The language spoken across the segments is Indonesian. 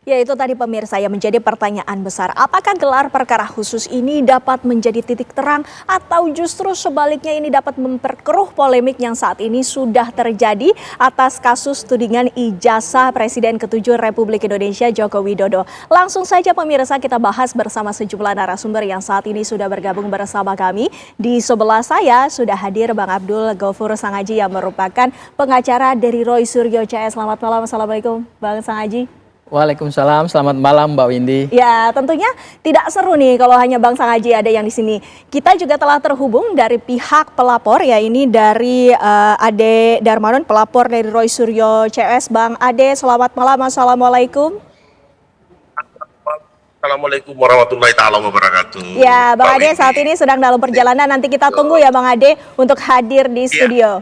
Ya, itu tadi pemirsa yang menjadi pertanyaan besar. Apakah gelar perkara khusus ini dapat menjadi titik terang atau justru sebaliknya ini dapat memperkeruh polemik yang saat ini sudah terjadi atas kasus tudingan ijazah Presiden ke-7 Republik Indonesia Joko Widodo. Langsung saja pemirsa kita bahas bersama sejumlah narasumber yang saat ini sudah bergabung bersama kami. Di sebelah saya sudah hadir Bang Abdul Gofur Sangaji yang merupakan pengacara dari Roy Suryo CS. Selamat malam, Assalamualaikum Bang Sangaji. Waalaikumsalam, selamat malam Mbak Windy. Ya, tentunya tidak seru nih kalau hanya Bang Sangaji ada yang di sini. Kita juga telah terhubung dari pihak pelapor, ya ini dari Ade Darmanon, pelapor dari Roy Suryo CS. Bang Ade, selamat malam, Assalamualaikum. Assalamualaikum warahmatullahi taala wabarakatuh. Ya, Bang Ade saat ini sedang dalam perjalanan. Nanti kita tunggu ya Bang Ade untuk hadir di studio.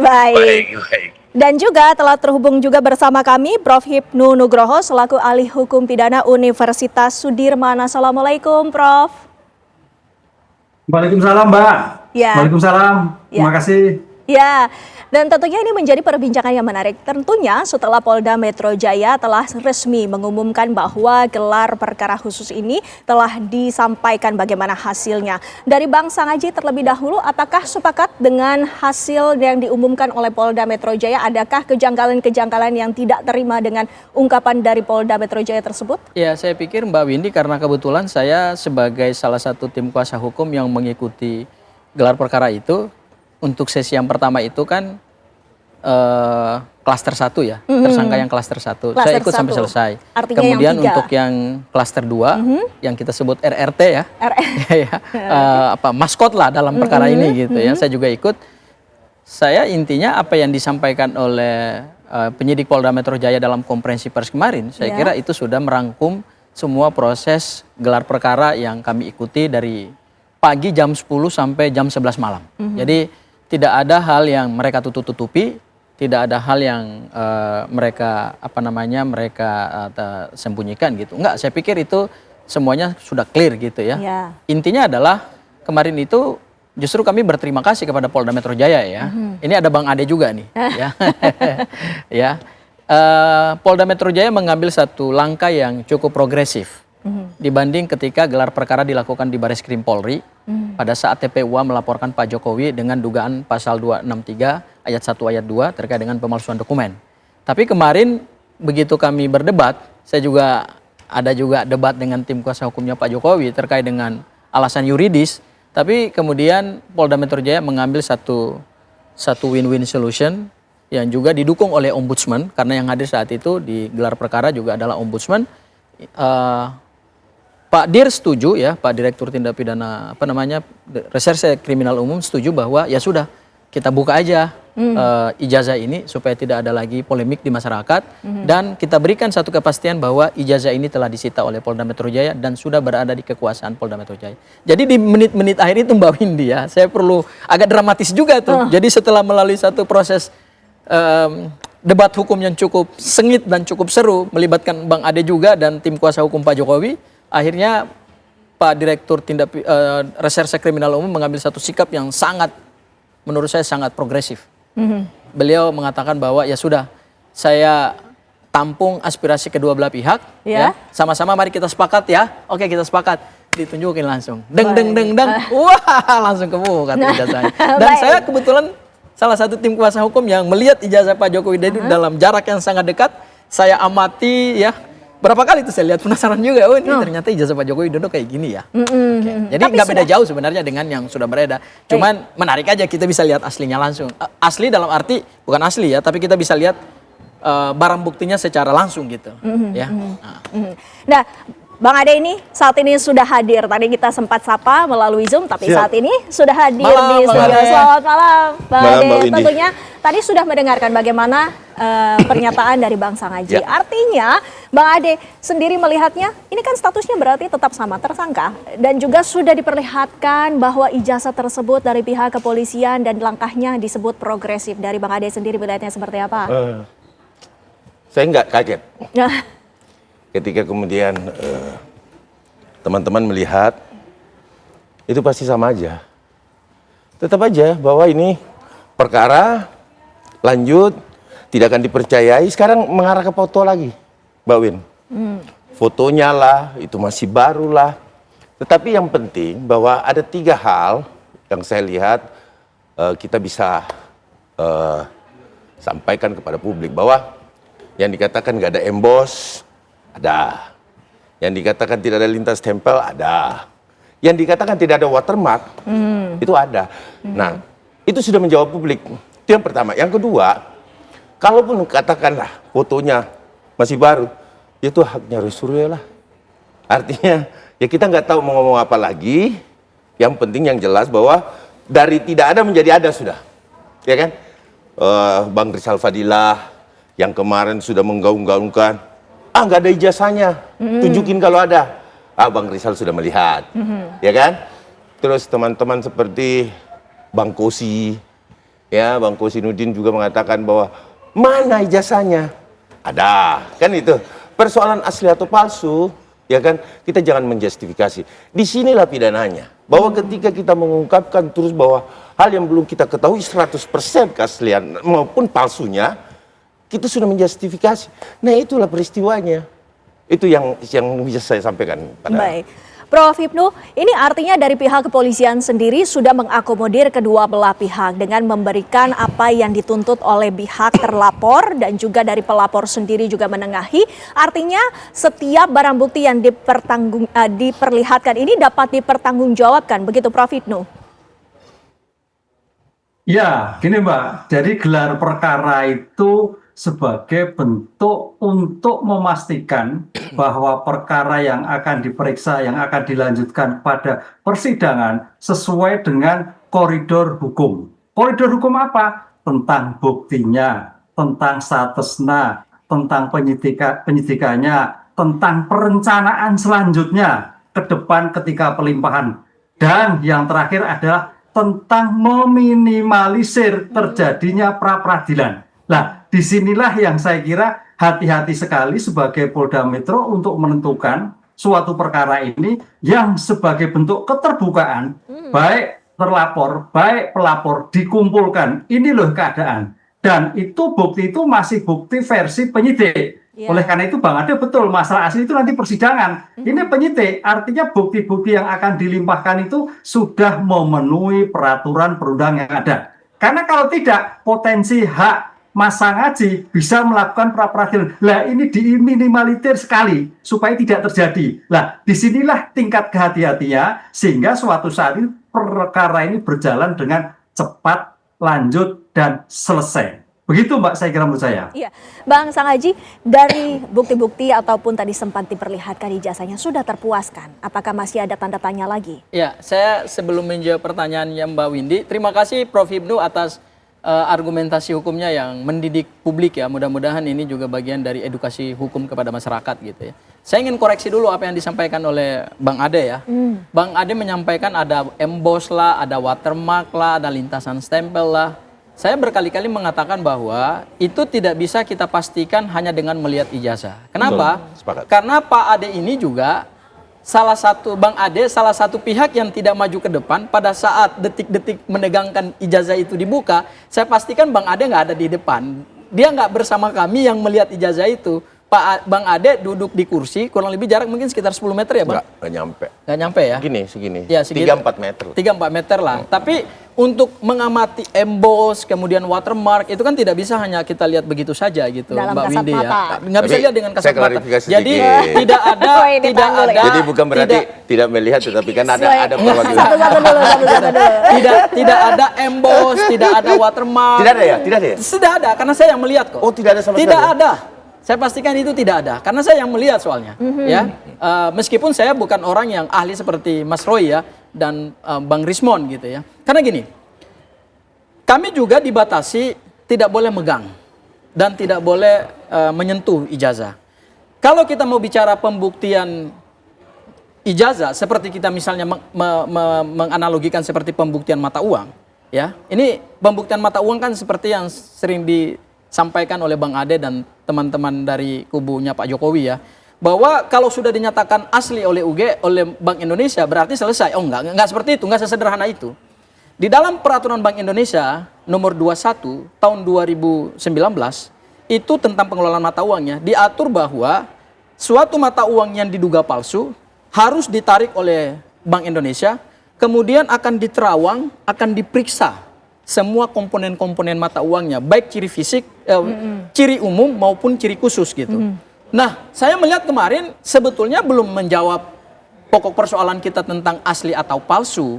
Baik. Dan juga telah terhubung juga bersama kami Prof. Hipnu Nugroho selaku ahli hukum pidana Universitas Sudirman. Assalamualaikum Prof. Waalaikumsalam Mbak. Ya. Waalaikumsalam. Terima kasih. Ya, dan tentunya ini menjadi perbincangan yang menarik. Tentunya setelah Polda Metro Jaya telah resmi mengumumkan bahwa gelar perkara khusus ini telah disampaikan bagaimana hasilnya. Dari Bang Sangaji terlebih dahulu, apakah sepakat dengan hasil yang diumumkan oleh Polda Metro Jaya? Adakah kejanggalan-kejanggalan yang tidak terima dengan ungkapan dari Polda Metro Jaya tersebut? Ya, saya pikir Mbak Windy karena kebetulan saya sebagai salah satu tim kuasa hukum yang mengikuti gelar perkara itu, untuk sesi yang pertama itu kan klaster 1 ya, tersangka yang klaster 1. Saya ikut sampai selesai. Artinya kemudian yang untuk yang klaster 2 yang kita sebut RRT ya, maskot lah dalam perkara ini gitu ya. Saya juga ikut. Saya intinya apa yang disampaikan oleh penyidik Polda Metro Jaya dalam konferensi pers kemarin, saya kira itu sudah merangkum semua proses gelar perkara yang kami ikuti dari pagi jam 10 sampai jam 11 malam. Jadi tidak ada hal yang mereka tutup-tutupi, tidak ada hal yang mereka sembunyikan gitu. Enggak, saya pikir itu semuanya sudah clear gitu ya. Intinya adalah kemarin itu justru kami berterima kasih kepada Polda Metro Jaya ya. Ini ada Bang Ade juga nih ya. Ya. Polda Metro Jaya mengambil satu langkah yang cukup progresif dibanding ketika gelar perkara dilakukan di Bareskrim Polri pada saat TPUA melaporkan Pak Jokowi dengan dugaan pasal 263 ayat 1 ayat 2 terkait dengan pemalsuan dokumen. Tapi kemarin begitu kami berdebat, saya juga ada debat dengan tim kuasa hukumnya Pak Jokowi terkait dengan alasan yuridis, tapi kemudian Polda Metro Jaya mengambil satu win-win solution yang juga didukung oleh Ombudsman, karena yang hadir saat itu di gelar perkara juga adalah Ombudsman. Pak Dir setuju ya, Pak Direktur Tindak Pidana Reserse Kriminal Umum setuju bahwa ya sudah kita buka aja ijazah ini supaya tidak ada lagi polemik di masyarakat dan kita berikan satu kepastian bahwa ijazah ini telah disita oleh Polda Metro Jaya dan sudah berada di kekuasaan Polda Metro Jaya. Jadi di menit-menit akhir itu Mbak Windy ya, saya perlu agak dramatis juga tuh. Jadi setelah melalui satu proses debat hukum yang cukup sengit dan cukup seru melibatkan Bang Ade juga dan tim kuasa hukum Pak Jokowi, akhirnya Pak Direktur Reserse Kriminal Umum mengambil satu sikap yang menurut saya sangat progresif. Beliau mengatakan bahwa ya sudah, saya tampung aspirasi kedua belah pihak, ya. Sama-sama mari kita sepakat ya. Oke, kita sepakat. Ditunjukin langsung. Deng. Wah, langsung kemu kata ijazahnya. Dan saya kebetulan salah satu tim kuasa hukum yang melihat ijazah Pak Jokowi itu dalam jarak yang sangat dekat. Saya amati ya. Berapa kali itu saya lihat, penasaran juga, oh ini ternyata ijazah Pak Jokowi Widodo kayak gini ya. Jadi nggak beda jauh sebenarnya dengan yang sudah beredar. Cuman menarik aja kita bisa lihat aslinya langsung. Asli dalam arti bukan asli ya, tapi kita bisa lihat barang buktinya secara langsung gitu. Ya. Nah, Bang Ade ini saat ini sudah hadir. Tadi kita sempat sapa melalui Zoom, tapi saat ini sudah hadir di studio. Selamat malam, Bang Ade. Tentunya tadi sudah mendengarkan bagaimana pernyataan dari Bang Sangaji. Artinya, Bang Ade sendiri melihatnya, ini kan statusnya berarti tetap sama tersangka. Dan juga sudah diperlihatkan bahwa ijazah tersebut dari pihak kepolisian dan langkahnya disebut progresif. Dari Bang Ade sendiri melihatnya seperti apa? Saya nggak kaget. Ketika kemudian teman-teman melihat, itu pasti sama aja. Tetap aja bahwa ini perkara lanjut, tidak akan dipercayai, sekarang mengarah ke foto lagi. Mbak Win. Fotonya lah, itu masih baru lah. Tetapi yang penting bahwa ada 3 hal yang saya lihat kita bisa sampaikan kepada publik. Bahwa yang dikatakan nggak ada emboss, ada. Yang dikatakan tidak ada lintas tempel, ada. Yang dikatakan tidak ada watermark, itu ada. Nah, itu sudah menjawab publik. Itu yang pertama. Yang kedua, kalaupun katakanlah fotonya masih baru, itu haknya Resurya lah. Artinya, ya kita nggak tahu mau ngomong apa lagi. Yang penting yang jelas bahwa dari tidak ada menjadi ada sudah. Ya kan? Bang Rizal Fadilah yang kemarin sudah menggaung-gaungkan, nggak ada ijazahnya, tunjukin kalau ada. Bang Rizal sudah melihat, ya kan? Terus teman-teman seperti Bang Kosi, ya Bang Kosi Nudin juga mengatakan bahwa mana ijazahnya? Ada, kan itu. Persoalan asli atau palsu, ya kan? Kita jangan menjustifikasi. Disinilah pidananya, bahwa ketika kita mengungkapkan terus bahwa hal yang belum kita ketahui 100% keaslian maupun palsunya, kita sudah menjustifikasi. Nah itulah peristiwanya. Itu yang bisa saya sampaikan pada. Baik. Prof. Hipnu, ini artinya dari pihak kepolisian sendiri sudah mengakomodir kedua belah pihak dengan memberikan apa yang dituntut oleh pihak terlapor dan juga dari pelapor sendiri juga menengahi. Artinya setiap barang bukti yang diperlihatkan ini dapat dipertanggungjawabkan, begitu Prof. Hipnu? Ya, gini Mbak, jadi gelar perkara itu sebagai bentuk untuk memastikan bahwa perkara yang akan diperiksa, yang akan dilanjutkan pada persidangan sesuai dengan koridor hukum. Koridor hukum apa? Tentang buktinya, tentang statusnya, tentang penyidikannya, tentang perencanaan selanjutnya ke depan ketika pelimpahan. Dan yang terakhir adalah tentang meminimalisir terjadinya pra-peradilan. Nah, disinilah yang saya kira hati-hati sekali sebagai Polda Metro untuk menentukan suatu perkara ini yang sebagai bentuk keterbukaan, baik terlapor, baik pelapor dikumpulkan. Ini loh keadaan. Dan itu bukti itu masih bukti versi penyidik. Oleh karena itu Bang Ade betul, masalah asli itu nanti persidangan. Ini penyidik, artinya bukti-bukti yang akan dilimpahkan itu sudah memenuhi peraturan perundang yang ada. Karena kalau tidak, potensi hak Masa Ngaji bisa melakukan pra-peradilan. Lah ini diminimalisir sekali supaya tidak terjadi. Lah disinilah tingkat kehati-hatinya sehingga suatu saat ini perkara ini berjalan dengan cepat, lanjut dan selesai. Begitu Mbak, saya kira menurut saya. Iya, Bang Sanghaji, dari bukti-bukti ataupun tadi sempat diperlihatkan ijazahnya sudah terpuaskan. Apakah masih ada tanda tanya lagi? Ya, saya sebelum menjawab pertanyaannya Mbak Windy, terima kasih Prof. Hipnu atas argumentasi hukumnya yang mendidik publik ya. Mudah-mudahan ini juga bagian dari edukasi hukum kepada masyarakat gitu ya. Saya ingin koreksi dulu apa yang disampaikan oleh Bang Ade ya. Bang Ade menyampaikan ada emboss lah, ada watermark lah, ada lintasan stempel lah. Saya berkali-kali mengatakan bahwa itu tidak bisa kita pastikan hanya dengan melihat ijazah. Kenapa? Karena Pak Ade ini juga Bang Ade salah satu pihak yang tidak maju ke depan pada saat detik-detik menegangkan ijazah itu dibuka. Saya pastikan Bang Ade nggak ada di depan. Dia nggak bersama kami yang melihat ijazah itu. Bang Ade duduk di kursi, kurang lebih jarak mungkin sekitar 10 meter ya Bang? Nggak nyampe. Nggak nyampe ya? Segini. Ya, 3-4 meter. 3-4 meter lah. Tapi untuk mengamati emboss, kemudian watermark, itu kan tidak bisa hanya kita lihat begitu saja gitu dalam Mbak Windy ya. mata. Nggak bisa lihat dengan kasat mata. Jadi tidak ada, Jadi bukan berarti tidak melihat, tetapi kan ada perwakilan. Satu-satu dulu. Tidak ada emboss, tidak ada watermark. Tidak ada ya? Tidak ada ya? Sudah ada, karena saya yang melihat kok. Oh, tidak ada sama sekali? Tidak ada. Saya pastikan itu tidak ada, karena saya yang melihat soalnya. Ya, meskipun saya bukan orang yang ahli seperti Mas Roy ya dan Bang Rismon gitu ya. Karena gini, kami juga dibatasi tidak boleh megang dan tidak boleh menyentuh ijazah. Kalau kita mau bicara pembuktian ijazah, seperti kita misalnya menganalogikan seperti pembuktian mata uang, ya. Ini pembuktian mata uang kan seperti yang sering disampaikan oleh Bang Ade dan teman-teman dari kubunya Pak Jokowi ya, bahwa kalau sudah dinyatakan asli oleh Bank Indonesia berarti selesai. Oh enggak seperti itu, enggak sesederhana itu. Di dalam peraturan Bank Indonesia nomor 21 tahun 2019 itu tentang pengelolaan mata uangnya diatur bahwa suatu mata uang yang diduga palsu harus ditarik oleh Bank Indonesia, kemudian akan diterawang, akan diperiksa semua komponen-komponen mata uangnya, baik ciri fisik, ciri umum maupun ciri khusus gitu. Nah, saya melihat kemarin sebetulnya belum menjawab pokok persoalan kita tentang asli atau palsu.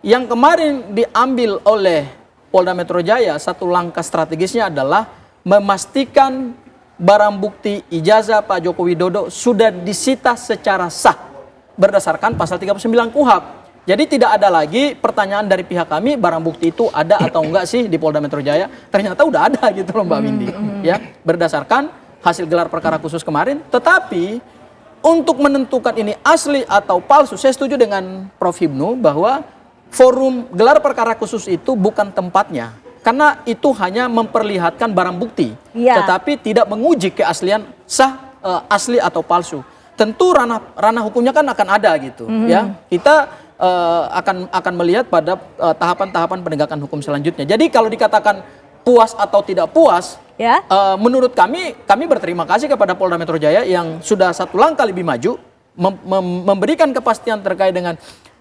Yang kemarin diambil oleh Polda Metro Jaya, satu langkah strategisnya adalah memastikan barang bukti ijazah Pak Joko Widodo sudah disita secara sah berdasarkan pasal 39 KUHP. Jadi tidak ada lagi pertanyaan dari pihak kami barang bukti itu ada atau enggak sih di Polda Metro Jaya. Ternyata udah ada gitu loh Mbak Windy. Ya, berdasarkan hasil gelar perkara khusus kemarin. Tetapi untuk menentukan ini asli atau palsu, saya setuju dengan Prof. Hipnu bahwa forum gelar perkara khusus itu bukan tempatnya. Karena itu hanya memperlihatkan barang bukti, tetapi tidak menguji keaslian sah asli atau palsu. Tentu ranah hukumnya kan akan ada gitu, ya. Kita akan melihat pada tahapan-tahapan penegakan hukum selanjutnya. Jadi kalau dikatakan puas atau tidak puas, menurut kami berterima kasih kepada Polda Metro Jaya yang sudah satu langkah lebih maju, memberikan kepastian terkait dengan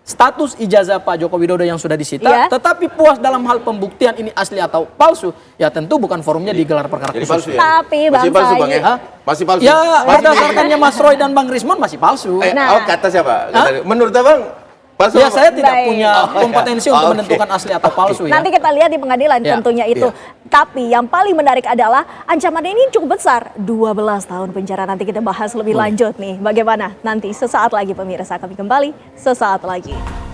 status ijazah Pak Joko Widodo yang sudah disita, tetapi puas dalam hal pembuktian ini asli atau palsu, ya tentu bukan forumnya digelar perkara khusus. Tapi masih palsu Bang ya? Masih palsu. Ya, berdasarkannya Mas Roy dan Bang Rismon masih palsu. Kata siapa? Menurut Abang palsu? Ya, saya tidak punya kompetensi untuk menentukan asli atau palsu ya. Nanti kita lihat di pengadilan tentunya itu. Tapi yang paling menarik adalah ancaman ini cukup besar, 12 tahun penjara. Nanti kita bahas lebih lanjut nih. Bagaimana nanti sesaat lagi pemirsa, kami kembali sesaat lagi.